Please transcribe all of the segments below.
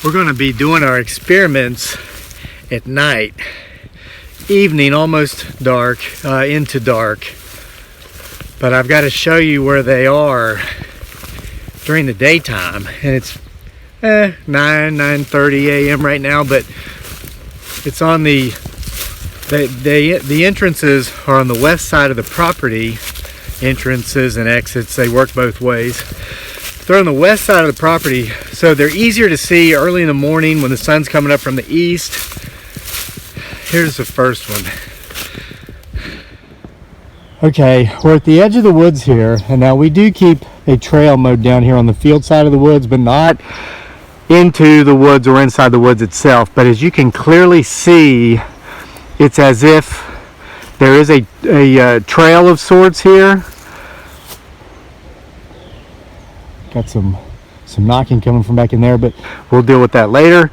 We're going to be doing our experiments at night, evening, almost dark, into dark. But I've got to show you where they are during the daytime, and it's 9:30 a.m. right now, but it's on the entrances are on the west side of the property. Entrances and exits, they work both ways. They're on the west side of the property, so they're easier to see early in the morning when the sun's coming up from the east. Here's the first one. Okay, we're at the edge of the woods here, and now we do keep a trail mowed down here on the field side of the woods, but not into the woods or inside the woods itself. But as you can clearly see, it's as if there is a trail of sorts here. Got some knocking coming from back in there, but we'll deal with that later.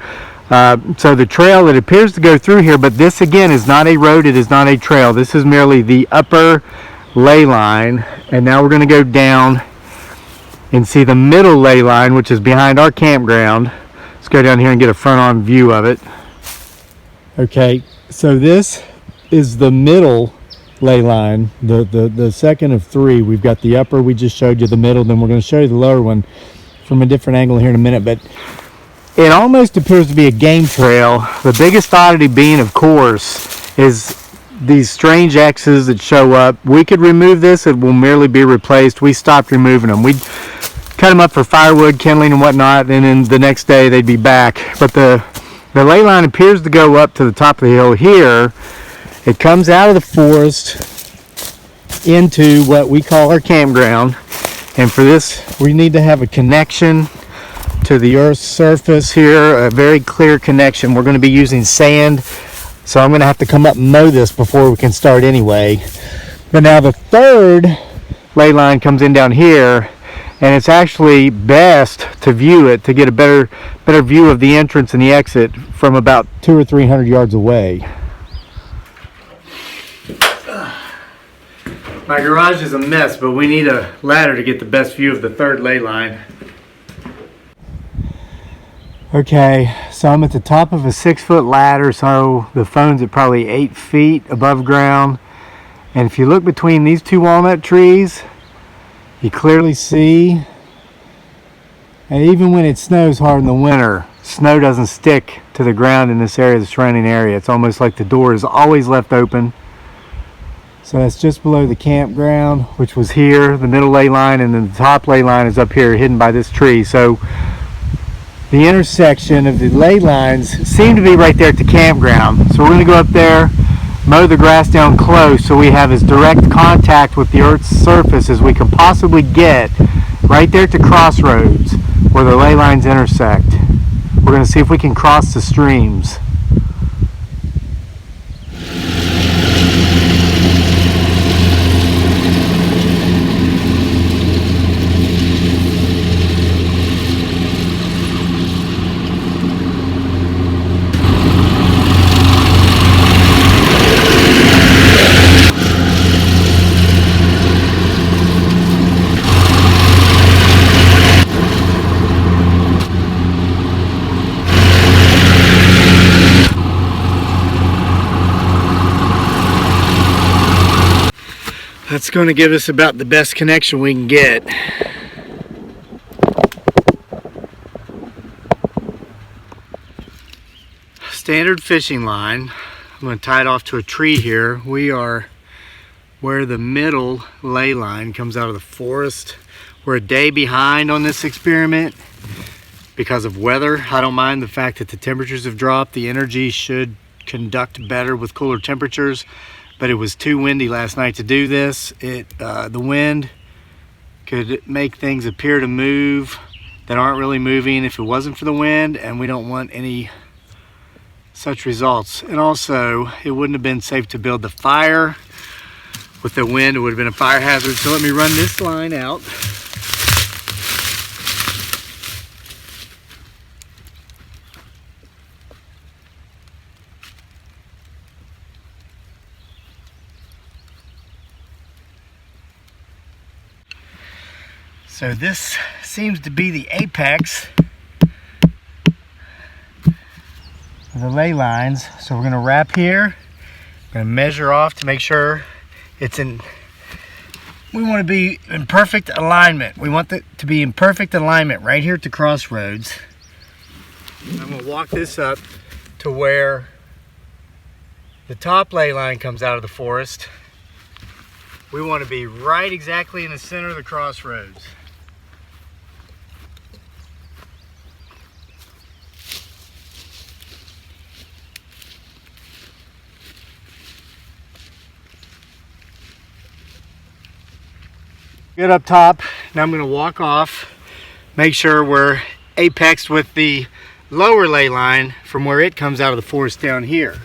So the trail, it appears to go through here, but this again is not a road, it is not a trail. This is merely the upper ley line, and now we're going to go down and see the middle ley line, which is behind our campground. Let's go down here and get a front-on view of it. Okay, so this is the middle ley line, the second of three. We've got the upper, we just showed you the middle, then we're going to show you the lower one from a different angle here in a minute. But it almost appears to be a game trail. The biggest oddity being, of course, is these strange X's that show up. We could remove this, it will merely be replaced. We stopped removing them. We'd cut them up for firewood, kindling and whatnot, and then the next day they'd be back. But the ley line appears to go up to the top of the hill here. It comes out of the forest into what we call our campground, and for this we need to have a connection to the earth's surface here, a very clear connection. We're going to be using sand, so I'm going to have to come up and mow this before we can start anyway. But now the third ley line comes in down here, and it's actually best to view it, to get a better view of the entrance and the exit from about 200 or 300 yards away. My garage is a mess, but we need a ladder to get the best view of the third ley line. Okay, so I'm at the top of a 6-foot ladder, so the phone's at probably 8 feet above ground. And if you look between these two walnut trees, you clearly see, and even when it snows hard in the winter, snow doesn't stick to the ground in this area, the surrounding area. It's almost like the door is always left open. So that's just below the campground, which was here, the middle ley line, and then the top ley line is up here, hidden by this tree. So the intersection of the ley lines seem to be right there at the campground. So we're going to go up there, mow the grass down close so we have as direct contact with the earth's surface as we can possibly get, right there at the crossroads where the ley lines intersect. We're going to see if we can cross the streams. That's going to give us about the best connection we can get. Standard fishing line. I'm going to tie it off to a tree here. We are where the middle ley line comes out of the forest. We're a day behind on this experiment because of weather. I don't mind the fact that the temperatures have dropped. The energy should conduct better with cooler temperatures. But it was too windy last night to do this. The wind could make things appear to move that aren't really moving if it wasn't for the wind, and we don't want any such results. And also, it wouldn't have been safe to build the fire. With the wind, it would have been a fire hazard. So let me run this line out. So this seems to be the apex the ley lines. So we're going to wrap here. Going to measure off to make sure it's in. We want to be in perfect alignment. We want it to be in perfect alignment right here at the crossroads. I'm going to walk this up to where the top ley line comes out of the forest. We want to be right exactly in the center of the crossroads. Get up top. Now I'm going to walk off, make sure we're apexed with the lower ley line from where it comes out of the forest down here.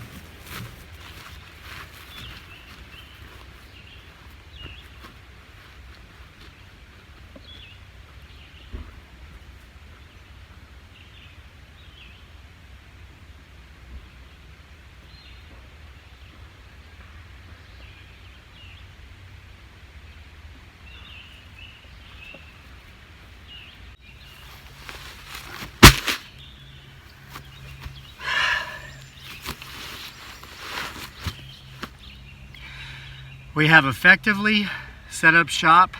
We have effectively set up shop,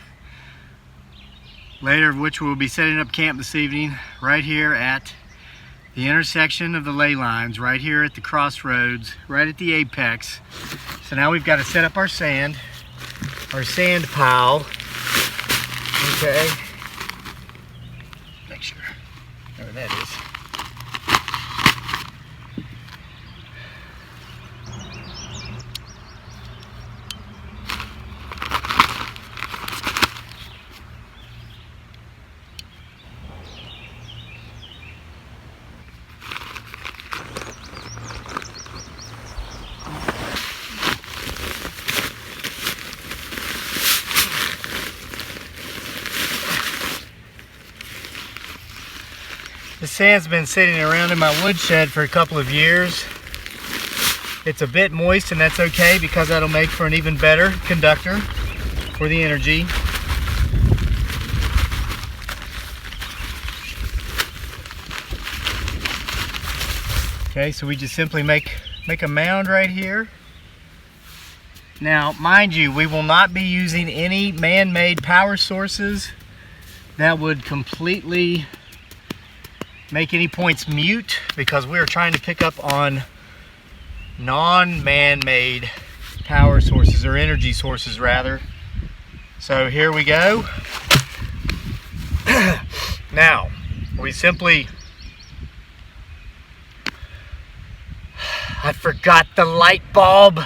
later of which we'll be setting up camp this evening right here at the intersection of the ley lines, right here at the crossroads, right at the apex. So now we've got to set up our sand pile. Okay. Make sure, there that is. The sand's been sitting around in my woodshed for a couple of years. It's a bit moist, and that's okay because that'll make for an even better conductor for the energy. Okay, so we just simply make a mound right here. Now, mind you, we will not be using any man-made power sources that would completely make any points mute, because we are trying to pick up on non-man-made power sources, or energy sources rather. So here we go. Now we simply, I forgot the light bulb.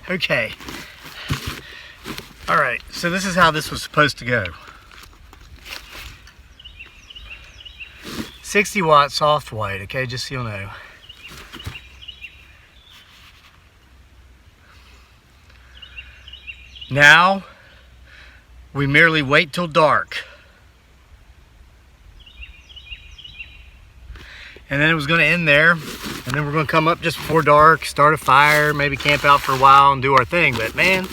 Okay. All right, so this is how this was supposed to go. 60 watt soft white, okay, just so you'll know. Now, we merely wait till dark. And then it was going to end there, and then we're going to come up just before dark, start a fire, maybe camp out for a while and do our thing. But man,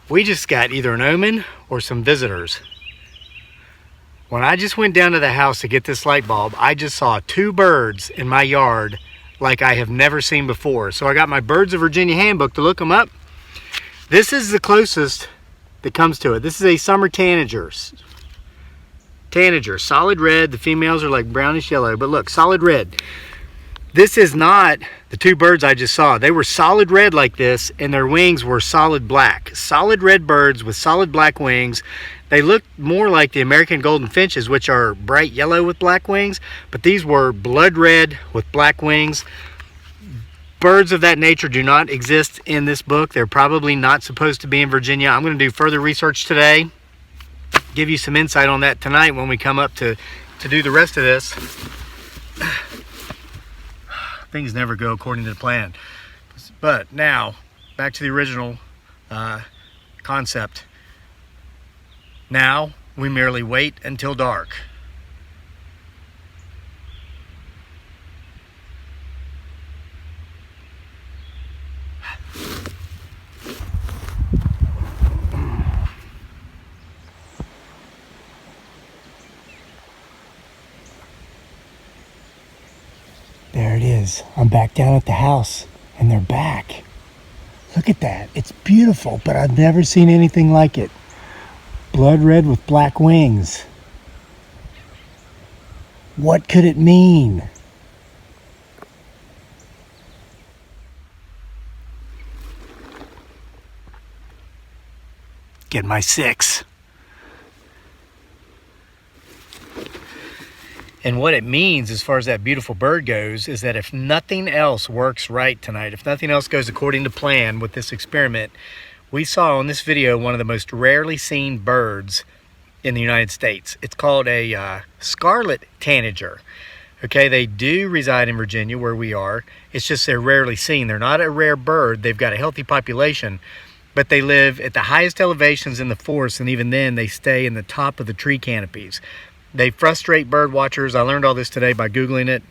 we just got either an omen or some visitors. When I just went down to the house to get this light bulb, I just saw 2 birds in my yard like I have never seen before. So I got my Birds of Virginia handbook to look them up. This is the closest that comes to it. This is a summer tanager. Tanager, solid red. The females are like brownish yellow, but look, solid red. This is not the 2 birds I just saw. They were solid red like this, and their wings were solid black. Solid red birds with solid black wings. They look more like the American golden finches, which are bright yellow with black wings, but these were blood red with black wings. Birds of that nature do not exist in this book. They're probably not supposed to be in Virginia. I'm going to do further research today, give you some insight on that tonight when we come up to do the rest of this. Things never go according to the plan. But now, back to the original concept. Now, we merely wait until dark. it is. I'm back down at the house and they're back. Look at that. It's beautiful, but I've never seen anything like it. Blood red with black wings. What could it mean? Get my 6. And what it means as far as that beautiful bird goes is that if nothing else works right tonight, if nothing else goes according to plan with this experiment, we saw on this video one of the most rarely seen birds in the United States. It's called a scarlet tanager. Okay, they do reside in Virginia where we are. It's just they're rarely seen. They're not a rare bird. They've got a healthy population, but they live at the highest elevations in the forest, and even then they stay in the top of the tree canopies. They frustrate bird watchers. I learned all this today by Googling it.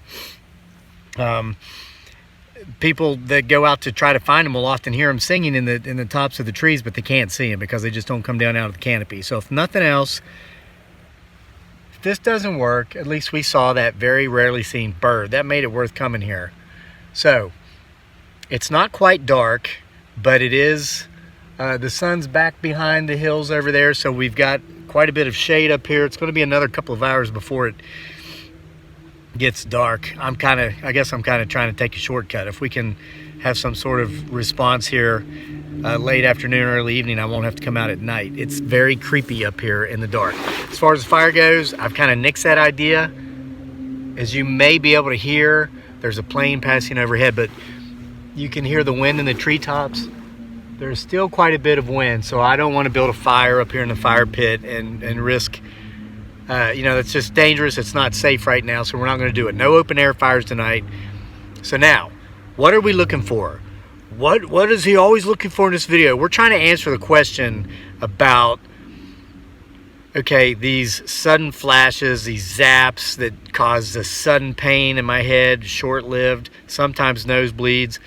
People that go out to try to find them will often hear them singing in the tops of the trees, but they can't see them because they just don't come down out of the canopy. So if nothing else, if this doesn't work, at least we saw that very rarely seen bird. That made it worth coming here. So it's not quite dark, but it is, the sun's back behind the hills over there, so we've got quite a bit of shade up here. It's going to be another couple of hours before it gets dark. I guess I'm kind of trying to take a shortcut. If we can have some sort of response here late afternoon, early evening, I won't have to come out at night. It's very creepy up here in the dark. As far as the fire goes, I've kind of nixed that idea. As you may be able to hear, there's a plane passing overhead, but you can hear the wind in the treetops. There's still quite a bit of wind, so I don't want to build a fire up here in the fire pit and risk, that's just dangerous. It's not safe right now, so we're not going to do it. No open air fires tonight. So now, what are we looking for? What is he always looking for in this video? We're trying to answer the question about, okay, these sudden flashes, these zaps that cause a sudden pain in my head, short-lived, sometimes nosebleeds.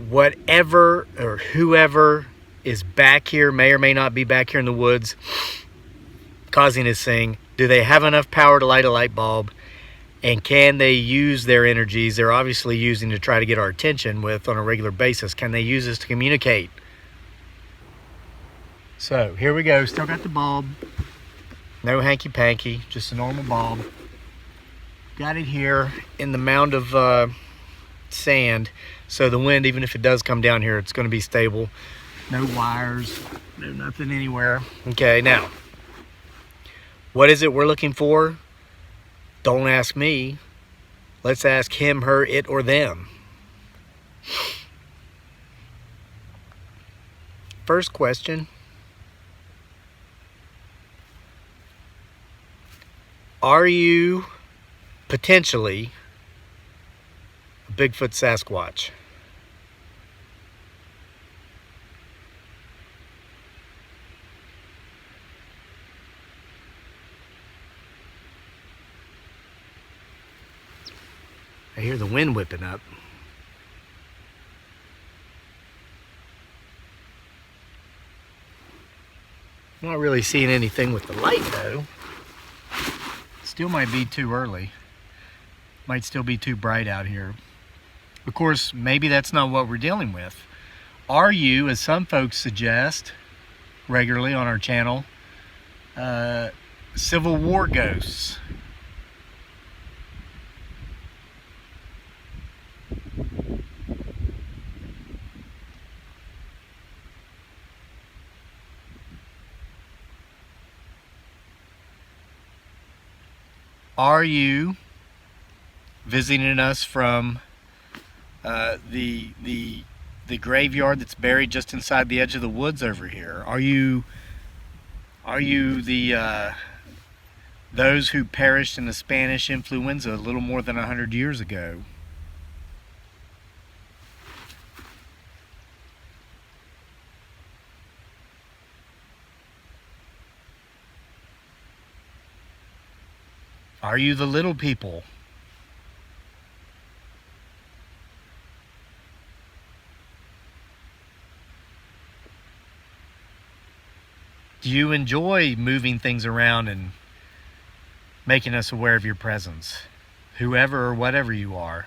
Whatever or whoever is back here, may or may not be back here in the woods causing this thing, do they have enough power to light a light bulb? And can they use their energies they're obviously using to try to get our attention with on a regular basis? Can they use this to communicate? So here we go. Still got the bulb. No hanky-panky, just a normal bulb. Got it here in the mound of sand. So the wind, even if it does come down here, it's going to be stable. No wires, no nothing anywhere. Okay, now, what is it we're looking for? Don't ask me. Let's ask him, her, it, or them. First question. Are you potentially a Bigfoot Sasquatch? I hear the wind whipping up. I'm not really seeing anything with the light though. Still might be too early. Might still be too bright out here. Of course, maybe that's not what we're dealing with. Are you, as some folks suggest regularly on our channel, Civil War ghosts? Are you visiting us from the graveyard that's buried just inside the edge of the woods over here? Are you the those who perished in the Spanish influenza a little more than 100 years ago? Are you the little people? Do you enjoy moving things around and making us aware of your presence? whoever or whatever you are.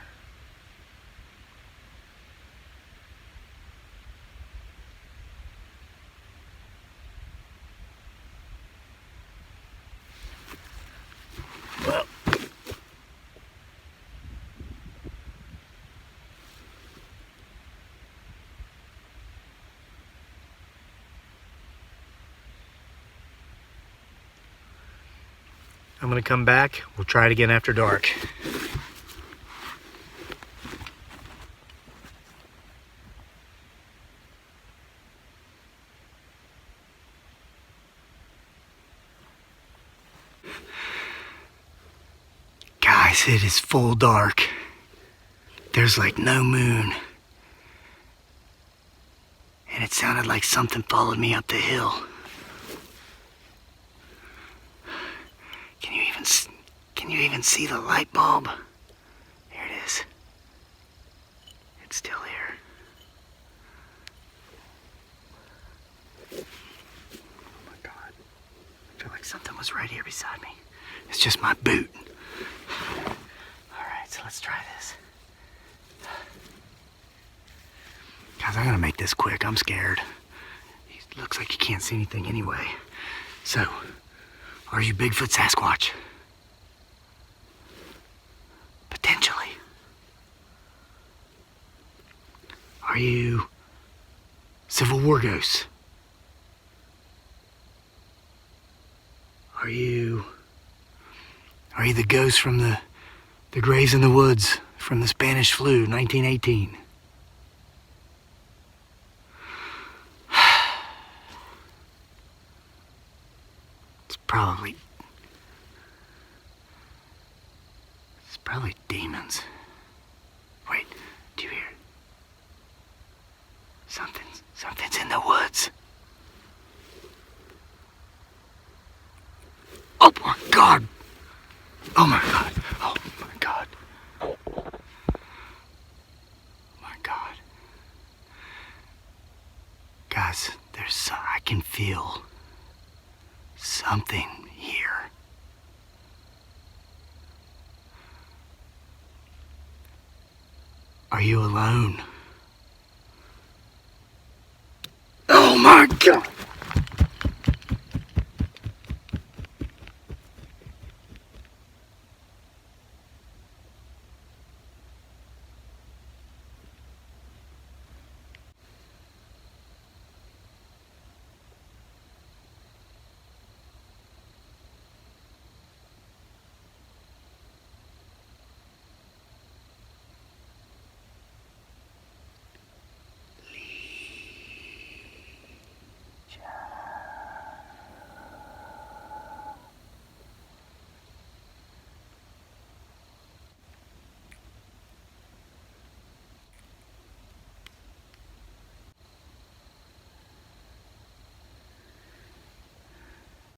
Well, I'm gonna come back. We'll try it again after dark. Guys, it is full dark. There's like no moon. And it sounded like something followed me up the hill. Can you even see the light bulb? There it is. It's still here. Oh my God. I feel like something was right here beside me. It's just my boot. Alright, so let's try this. Guys, I'm gonna make this quick. I'm scared. It looks like you can't see anything anyway. So, are you Bigfoot, Sasquatch? Potentially. Are you Civil War ghosts? Are you the ghosts from the graves in the woods from the Spanish flu, 1918? It's probably demons. Wait, do you hear? Something's in the woods. Oh my God! Oh my God! Oh my God! Oh my God! Guys, I can feel something here. Are you alone? Oh my God!